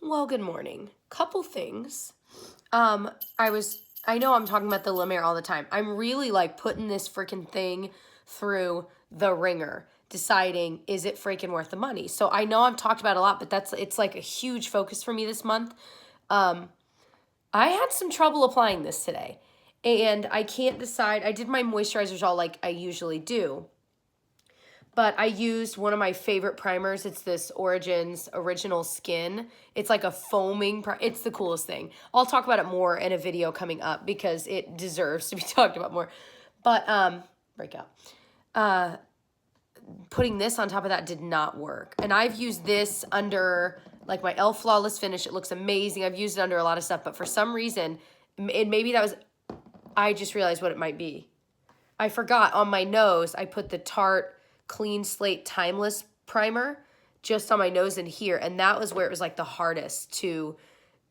Well, good morning. Couple things. I know I'm talking about the La Mer all the time. I'm really like putting this freaking thing through the ringer, deciding is it freaking worth the money. So I know I've talked about it a lot, but it's like a huge focus for me this month. I had some trouble applying this today, and I can't decide. I did my moisturizers all like I usually do, but I used one of my favorite primers. It's this Origins Original Skin. It's like a foaming, it's the coolest thing. I'll talk about it more in a video coming up because it deserves to be talked about more. But, breakout. Putting this on top of that did not work. And I've used this under like my e.l.f. Flawless Finish. It looks amazing. I've used it under a lot of stuff, but for some reason, I just realized what it might be. I forgot on my nose, I put the Tarte Clean Slate Timeless primer just on my nose and here, and that was where it was like the hardest to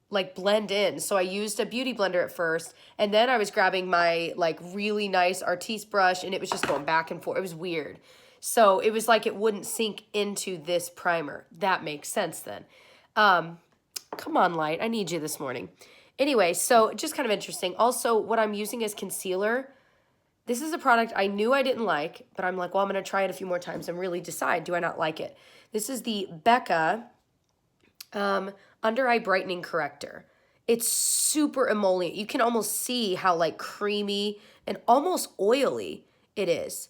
like blend in. So I used a beauty blender at first, and then I was grabbing my like really nice Artiste brush, and it was just going back and forth. It was weird. So it was like it wouldn't sink into this primer. That makes sense then. Come on, light. I need you this morning. Anyway, so just kind of interesting. Also, what I'm using as concealer, this is a product I knew I didn't like, but I'm like, well, I'm going to try it a few more times and really decide, do I not like it? This is the Becca Under Eye Brightening Corrector. It's super emollient. You can almost see how like creamy and almost oily it is.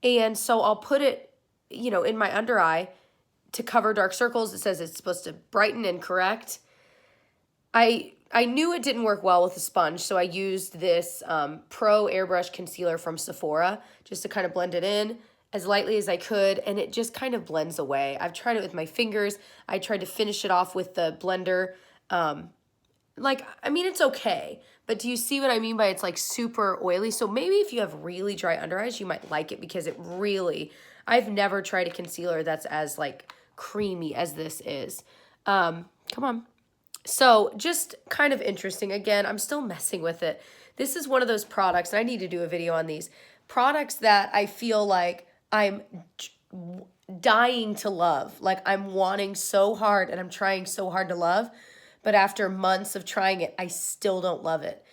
And so I'll put it, in my under eye to cover dark circles. It says it's supposed to brighten and correct. I knew it didn't work well with a sponge, so I used this Pro Airbrush Concealer from Sephora just to kind of blend it in as lightly as I could, and it just kind of blends away. I've tried it with my fingers. I tried to finish it off with the blender. It's okay, but do you see what I mean by it's like super oily? So maybe if you have really dry under eyes, you might like it because I've never tried a concealer that's as like creamy as this is. Come on. So just kind of interesting. Again, I'm still messing with it. This is one of those products, and I need to do a video on these products that I feel like I'm dying to love. Like I'm wanting so hard and I'm trying so hard to love. But after months of trying it, I still don't love it.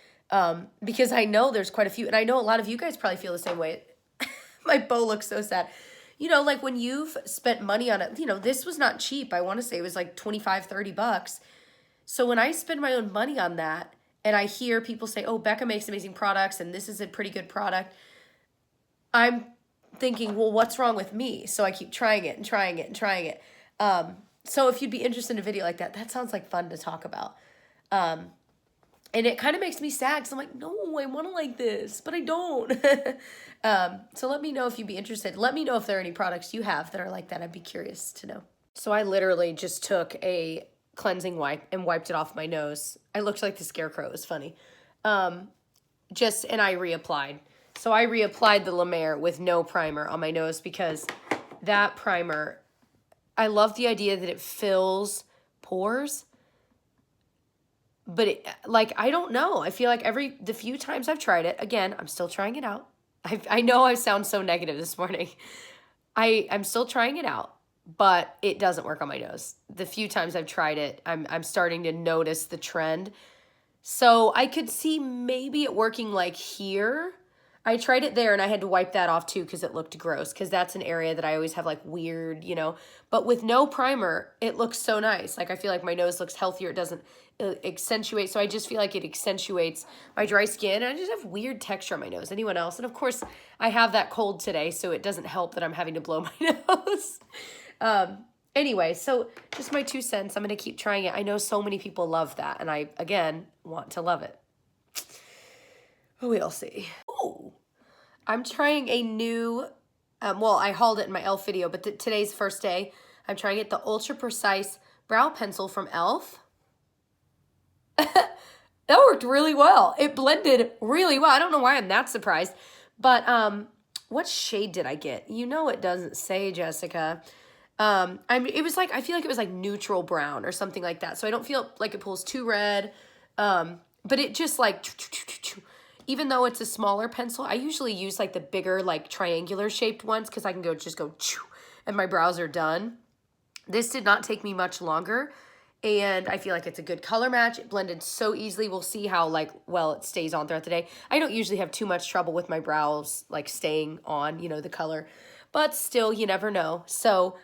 Because I know there's quite a few, and I know a lot of you guys probably feel the same way. My bow looks so sad. Like when you've spent money on it, this was not cheap. I want to say it was like $25, $30. So when I spend my own money on that and I hear people say, oh, Becca makes amazing products and this is a pretty good product, I'm thinking, well, what's wrong with me? So I keep trying it and trying it and trying it. So if you'd be interested in a video like that, that sounds like fun to talk about. And it kind of makes me sad because I'm like, no, I want to like this, but I don't. So let me know if you'd be interested. Let me know if there are any products you have that are like that. I'd be curious to know. So I literally just took a cleansing wipe and wiped it off my nose. I looked like the scarecrow. It was funny. And I reapplied. So I reapplied the La Mer with no primer on my nose because that primer, I love the idea that it fills pores. But I don't know. I feel like the few times I've tried it, again, I'm still trying it out. I know I sound so negative this morning. I'm still trying it out. But it doesn't work on my nose. The few times I've tried it, I'm starting to notice the trend. So I could see maybe it working like here. I tried it there and I had to wipe that off too because it looked gross because that's an area that I always have like weird, But with no primer, it looks so nice. Like I feel like my nose looks healthier. It doesn't accentuate. So I just feel like it accentuates my dry skin. And I just have weird texture on my nose. Anyone else? And of course, I have that cold today, so it doesn't help that I'm having to blow my nose. Anyway, so just my 2 cents. I'm going to keep trying it. I know so many people love that. And I, again, want to love it. We'll see. Ooh, I'm trying a new, I hauled it in my e.l.f. video, but today's the first day. I'm trying it, the Ultra Precise Brow Pencil from e.l.f. That worked really well. It blended really well. I don't know why I'm that surprised. But what shade did I get? It doesn't say, Jessica. I feel like it was like neutral brown or something like that. So I don't feel like it pulls too red. But it just like, even though it's a smaller pencil, I usually use like the bigger, like triangular shaped ones because I can just go and my brows are done. This did not take me much longer. And I feel like it's a good color match. It blended so easily. We'll see how, like, well it stays on throughout the day. I don't usually have too much trouble with my brows, like, staying on, you know, the color. But still, you never know. So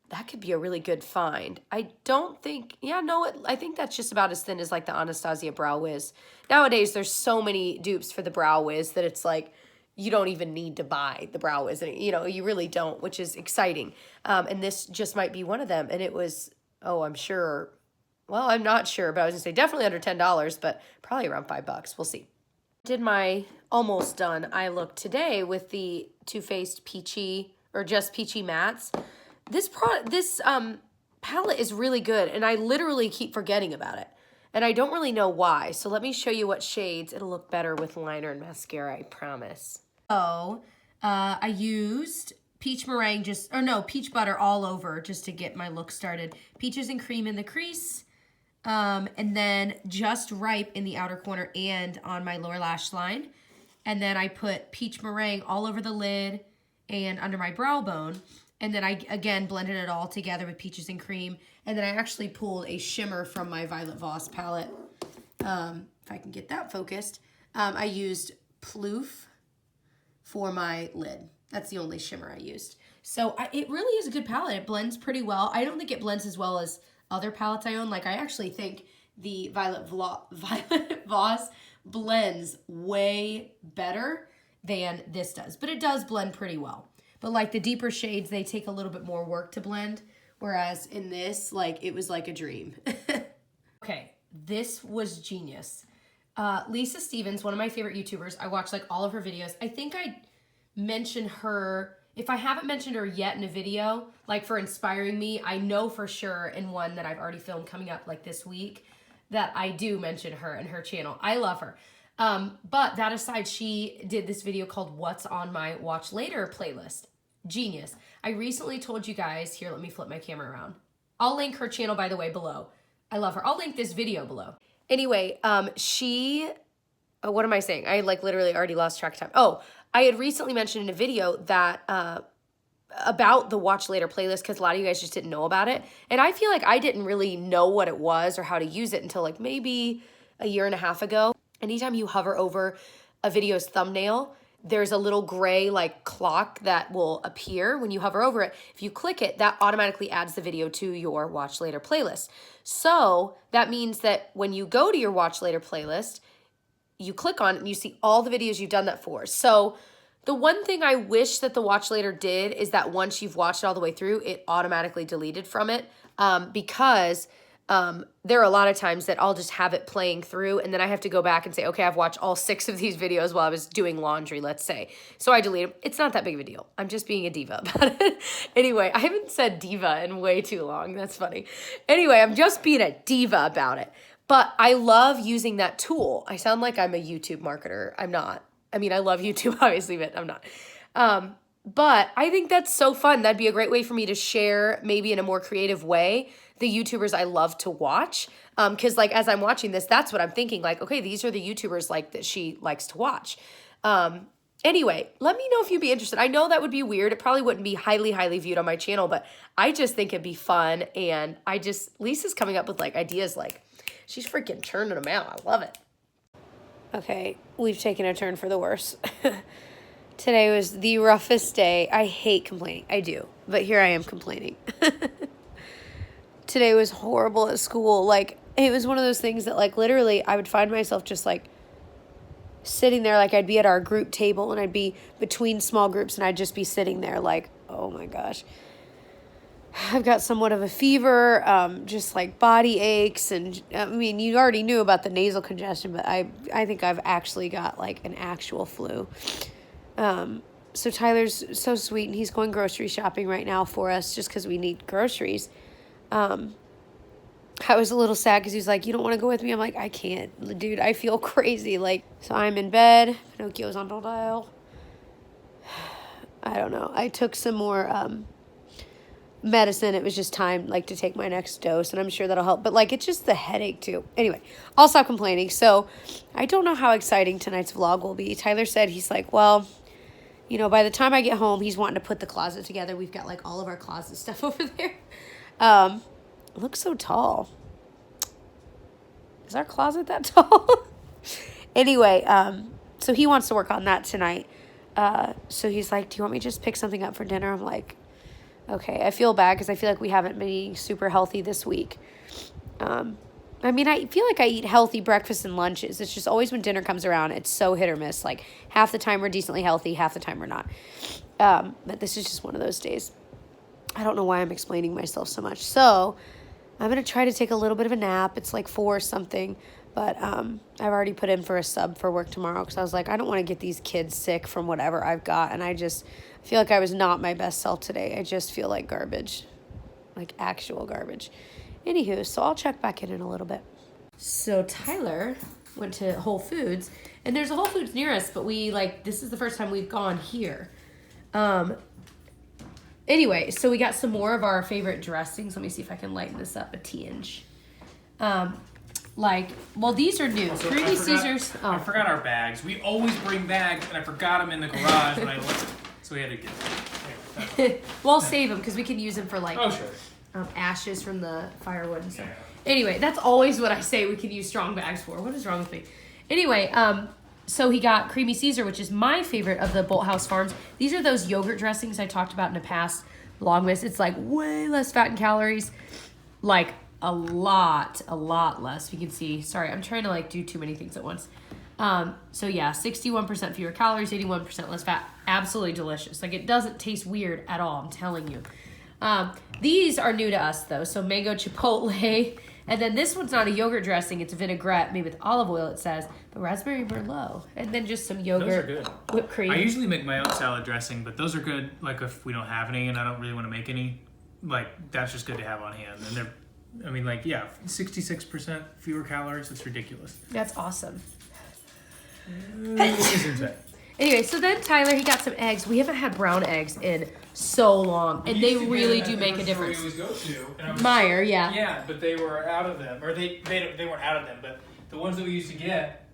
that could be a really good find. I don't think, yeah, no, I think that's just about as thin as, like, the Anastasia Brow Wiz. Nowadays, there's so many dupes for the Brow Wiz that it's like, you don't even need to buy the Brow Wiz. You know, you really don't, which is exciting. And this just might be one of them. And it was, oh, I'm sure, well, I'm not sure, but I was gonna say definitely under $10, but probably around $5. We'll see. Did my almost done eye look today with the Too Faced Peachy, or just Peachy Mattes. This palette is really good, and I literally keep forgetting about it. And I don't really know why. So let me show you what shades. It'll look better with liner and mascara, I promise. So I used peach meringue peach butter all over just to get my look started. Peaches and cream in the crease. And then just ripe in the outer corner and on my lower lash line. And then I put peach meringue all over the lid and under my brow bone. And then I, again, blended it all together with peaches and cream. And then I actually pulled a shimmer from my Violet Voss palette. If I can get that focused. I used Ploof for my lid. That's the only shimmer I used. So it really is a good palette. It blends pretty well. I don't think it blends as well as other palettes I own. Like, I actually think the Violet Voss blends way better than this does. But it does blend pretty well. But, like, the deeper shades, they take a little bit more work to blend. Whereas in this, like, it was like a dream. Okay, this was genius. Lisa Stevens, one of my favorite YouTubers. I watch, like, all of her videos. I think I mentioned her. If I haven't mentioned her yet in a video, like, for inspiring me, I know for sure in one that I've already filmed coming up, like, this week, that I do mention her and her channel. I love her. But that aside, she did this video called What's on My Watch Later playlist. Genius. I recently told you guys, here, let me flip my camera around. I'll link her channel, by the way, below. I love her. I'll link this video below. Anyway, what am I saying? I, like, literally already lost track of time. Oh, I had recently mentioned in a video that, about the Watch Later playlist, because a lot of you guys just didn't know about it. And I feel like I didn't really know what it was or how to use it until, like, maybe a year and a half ago. Anytime you hover over a video's thumbnail, there's a little gray, like, clock that will appear when you hover over it. If you click it, that automatically adds the video to your Watch Later playlist. So that means that when you go to your Watch Later playlist, you click on it and you see all the videos you've done that for. So the one thing I wish that the Watch Later did is that once you've watched it all the way through, it automatically deleted from it, because there are a lot of times that I'll just have it playing through and then I have to go back and say, okay, I've watched all 6 of these videos while I was doing laundry, let's say. So I delete them. It's not that big of a deal. I'm just being a diva about it. Anyway, I haven't said diva in way too long. That's funny. Anyway, I'm just being a diva about it. But I love using that tool. I sound like I'm a YouTube marketer. I'm not. I mean, I love YouTube, obviously, but I'm not. But I think that's so fun. That'd be a great way for me to share, maybe in a more creative way, the YouTubers I love to watch. Because, like, as I'm watching this, that's what I'm thinking. Like, okay, these are the YouTubers, like, that she likes to watch. Anyway, let me know if you'd be interested. I know that would be weird. It probably wouldn't be highly, highly viewed on my channel, but I just think it'd be fun. And Lisa's coming up with, like, ideas, like, she's freaking churning them out. I love it. Okay, we've taken a turn for the worse. Today was the roughest day. I hate complaining. I do. But here I am complaining. Today was horrible at school. Like, it was one of those things that, like, literally I would find myself just, like, sitting there. Like, I'd be at our group table and I'd be between small groups and I'd just be sitting there like, oh my gosh. I've got somewhat of a fever, just like body aches, and I mean, you already knew about the nasal congestion, but I think I've actually got like an actual flu. So Tyler's so sweet, and he's going grocery shopping right now for us just because we need groceries. I was a little sad because he was like, you don't want to go with me? I'm like, I can't, dude, I feel crazy. Like, so I'm in bed. Pinocchio's on dial. I don't know. I took some more, medicine. It was just time, like, to take my next dose, and I'm sure that'll help. But, like, it's just the headache too. Anyway, I'll stop complaining. So I don't know how exciting tonight's vlog will be. Tyler said, he's like, well, you know, by the time I get home, he's wanting to put the closet together. We've got, like, all of our closet stuff over there. It looks so tall. Is our closet that tall? Anyway, so he wants to work on that tonight. So he's like, do you want me to just pick something up for dinner? I'm like, okay. I feel bad because I feel like we haven't been eating super healthy this week. I mean, I feel like I eat healthy breakfasts and lunches. It's just always when dinner comes around, it's so hit or miss. Like, half the time we're decently healthy, half the time we're not. But this is just one of those days. I don't know why I'm explaining myself so much. So I'm going to try to take a little bit of a nap. It's like 4 or something. But I've already put in for a sub for work tomorrow because I was like, I don't want to get these kids sick from whatever I've got. And I just feel like I was not my best self today. I just feel like garbage, like actual garbage. Anywho, so I'll check back in a little bit. So Tyler went to Whole Foods, and there's a Whole Foods near us, but this is the first time we've gone here. Anyway, so we got some more of our favorite dressings. Let me see if I can lighten this up a tinge. These are new. So Creamy Caesars. I forgot our bags. We always bring bags, and I forgot them in the garage when I left. So we had to get them. Anyway, We'll save them because we can use them for sure. ashes from the firewood and stuff. Yeah. Anyway, that's always what I say we can use strong bags for. What is wrong with me? Anyway, so he got Creamy Caesar, which is my favorite of the Bolthouse Farms. These are those yogurt dressings I talked about in a past VLOGMAS. It's like way less fat and calories. Like a lot less. You can see. Sorry, I'm trying to do too many things at once. So yeah, 61% fewer calories, 81% less fat. Absolutely delicious. Like, it doesn't taste weird at all, I'm telling you. These are new to us though. So mango chipotle, and then this one's not a yogurt dressing, it's a vinaigrette made with olive oil, it says, but raspberry merlot, and then just some yogurt. Those are good. Whipped cream. I usually make my own salad dressing, but those are good. Like, if we don't have any and I don't really want to make any, that's just good to have on hand. And they're, 66% fewer calories. It's ridiculous. That's awesome. Anyway, so then Tyler, he got some eggs. We haven't had brown eggs in so long, and they really do make a difference. We always go to Meyer, yeah. Yeah, but they were out of them, or they weren't out of them, but the ones that we used to get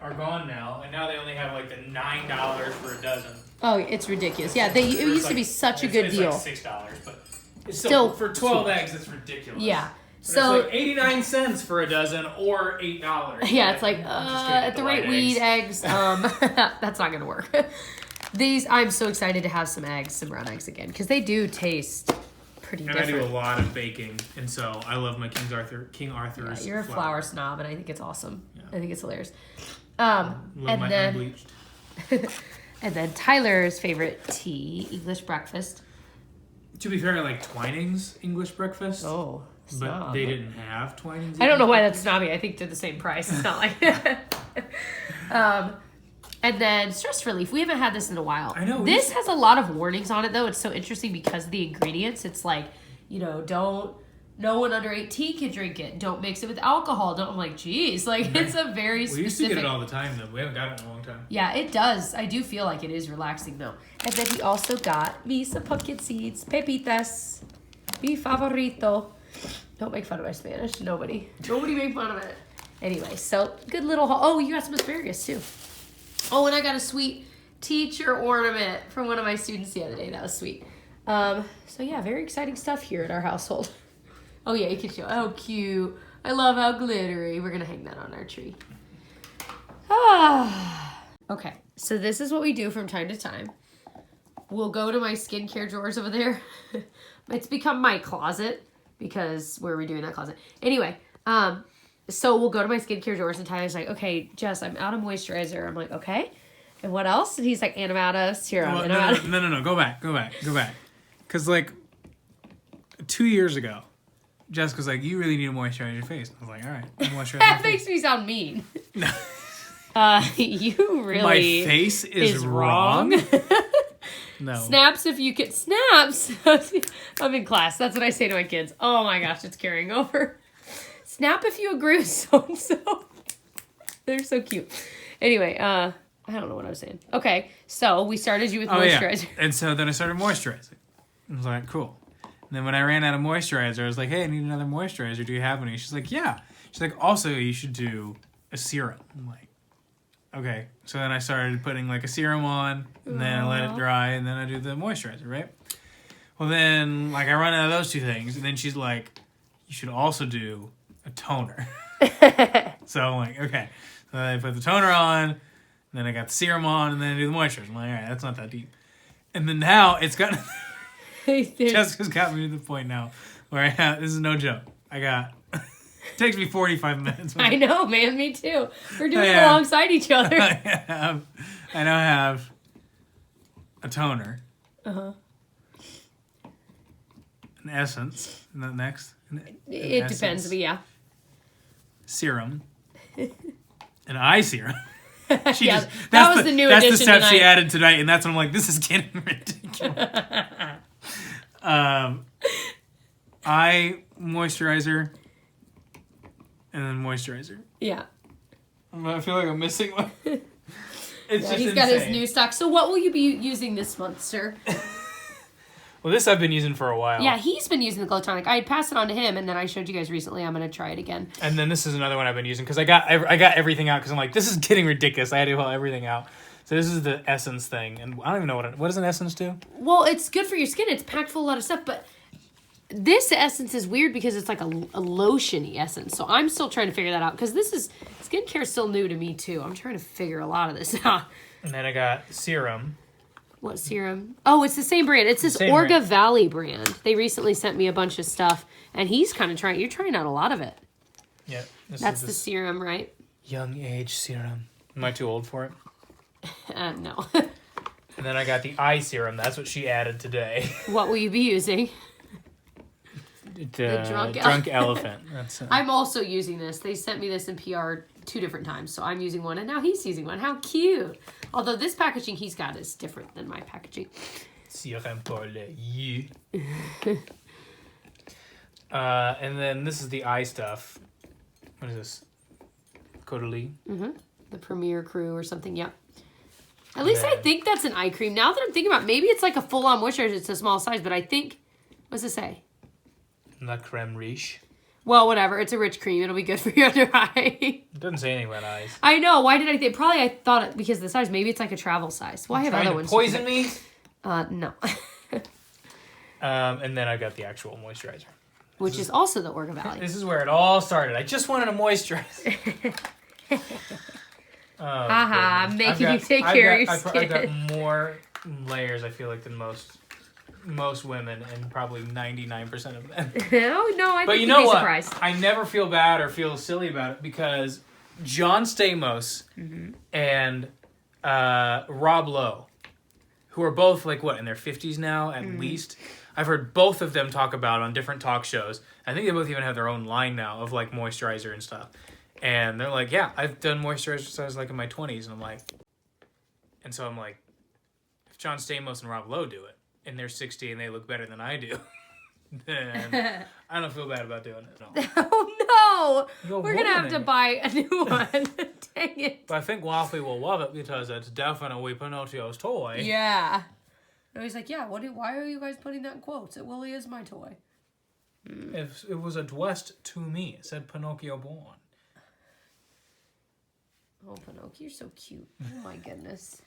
are gone now, and now they only have the $9 for a dozen. Oh, it's ridiculous. Yeah, it used to be such a good deal. It's $6, but it's still for 12 eggs. It's ridiculous. Yeah. So it's 89 cents for a dozen, or $8. Yeah, it's at the rate we eat eggs, that's not gonna work. I'm so excited to have some brown eggs again, because they do taste pretty different. And I do a lot of baking, and so I love my King Arthur's. Yeah, you're a flour snob, and I think it's awesome. Yeah. I think it's hilarious. Unbleached. And then Tyler's favorite tea, English breakfast. To be fair, I like Twinings English breakfast. Oh. Snob. But they didn't have Twinings. I don't know why that's snobby. I think they're the same price. It's not like and then stress relief. We haven't had this in a while. I know. This has a lot of warnings on it, though. It's so interesting because of the ingredients. It's no one under 18 can drink it. Don't mix it with alcohol. I'm like, geez. It's a very specific. We used to get it all the time, though. We haven't got it in a long time. Yeah, it does. I do feel like it is relaxing, though. And then he also got me some pumpkin seeds. Pepitas. Mi favorito. Don't make fun of my Spanish. Nobody make fun of it. Anyway, so good little haul. Oh, you got some asparagus too. Oh, and I got a sweet teacher ornament from one of my students the other day. That was sweet. So yeah, very exciting stuff here at our household. Oh yeah, you can show. Oh, cute. I love how glittery. We're gonna hang that on our tree. Okay, so this is what we do from time to time. We'll go to my skincare drawers over there. It's become my closet because we're redoing that closet. Anyway, so we'll go to my skincare drawers and Tyler's like, okay, Jess, I'm out of moisturizer. I'm like, okay. And what else? And he's like, and I'm out of serum. No. Go back. Because 2 years ago, Jessica's like, you really need to moisturize your face. I was like, all right, I'll moisturize that makes me sound mean. No. You really My face is wrong. No. Snaps if you can. Snaps. I'm in class. That's what I say to my kids. Oh my gosh, it's carrying over. Snap if you agree with so-and-so. They're so cute. Anyway, I don't know what I was saying. Okay, so we started you with moisturizer. Yeah. And so then I started moisturizing. I was like, cool. And then when I ran out of moisturizer, I was like, hey, I need another moisturizer. Do you have any? She's like, yeah. She's like, also, you should do a serum. I'm like, okay. So then I started putting a serum on, and then I let it dry, and then I do the moisturizer, right? Well, then, I run out of those two things, and then she's like, you should also do a toner. So I'm like, okay. So then I put the toner on, and then I got the serum on, and then I do the moisturizer. I'm like, all right, that's not that deep. And then now it's gotten... Jessica's got me to the point now where I have... This is no joke. It takes me 45 minutes. I know, man. Me too. We're doing it alongside each other. I now have a toner. Uh-huh. An essence. And then next. It depends, but yeah. Serum. An eye serum. That was the new addition. That's the step tonight. she added tonight, and that's when I'm like, this is getting ridiculous. Eye moisturizer. And then moisturizer. Yeah. I feel like I'm missing one. He's got his new stock. So what will you be using this month, sir? Well, this I've been using for a while. Yeah, he's been using the Glow Tonic. I passed it on to him, and then I showed you guys recently. I'm going to try it again. And then this is another one I've been using because I got everything out because I'm like, this is getting ridiculous. I had to pull everything out. So this is the essence thing, and I don't even know what does an essence do? Well, it's good for your skin. It's packed full of a lot of stuff, but this essence is weird because it's like a lotion-y essence. So I'm still trying to figure that out because skincare is still new to me too. I'm trying to figure a lot of this out. And then I got serum. What serum? Oh, it's the same brand. It's this Orga Valley brand. They recently sent me a bunch of stuff, and he's kind of trying. You're trying out a lot of it. Yeah. That's the serum, right? Young age serum. Am I too old for it? No. And then I got the eye serum. That's what she added today. What will you be using? The drunk elephant. That's I'm also using this. They sent me this in PR 2 different times. So I'm using one, and now he's using one. How cute. Although this packaging he's got is different than my packaging. Serum pour le you. And then this is the eye stuff. What is this? Caudalie? Mm-hmm. The Premier Crew or something, yeah. At least I think that's an eye cream. Now that I'm thinking about it, maybe it's like a full-on moisturizer. It's a small size, but I think... What's it say? La creme riche. Well, whatever. It's a rich cream. It'll be good for your under eye. It doesn't say anything about eyes. I know. Why did I think? Probably I thought it because of the size. Maybe it's like a travel size. Well, I have other ones. Poison me? No. And then I got the actual moisturizer. Which is also the Orga Valley. This is where it all started. I just wanted a moisturizer. Haha, making you take care of your skin. I've got more layers, I feel like, than most women, and probably 99% of them. No, I but think you know you'd be what? surprised. I never feel bad or feel silly about it because John Stamos and Rob Lowe, who are both like in their 50s now at least. I've heard both of them talk about on different talk shows. I think they both even have their own line now of like moisturizer and stuff. And they're like, yeah, I've done moisturizer since I was like in my 20s. And I'm like, if John Stamos and Rob Lowe do it, and they're 60 and they look better than I do, then I don't feel bad about doing it at all. Oh no! We're gonna have to buy a new one. Dang it! But I think Waffy will love it because it's definitely Pinocchio's toy. Yeah. And he's like, yeah. Why are you guys putting that in quotes? It really is my toy. It was addressed to me. It said Pinocchio born. Oh, Pinocchio, you're so cute. Oh my goodness.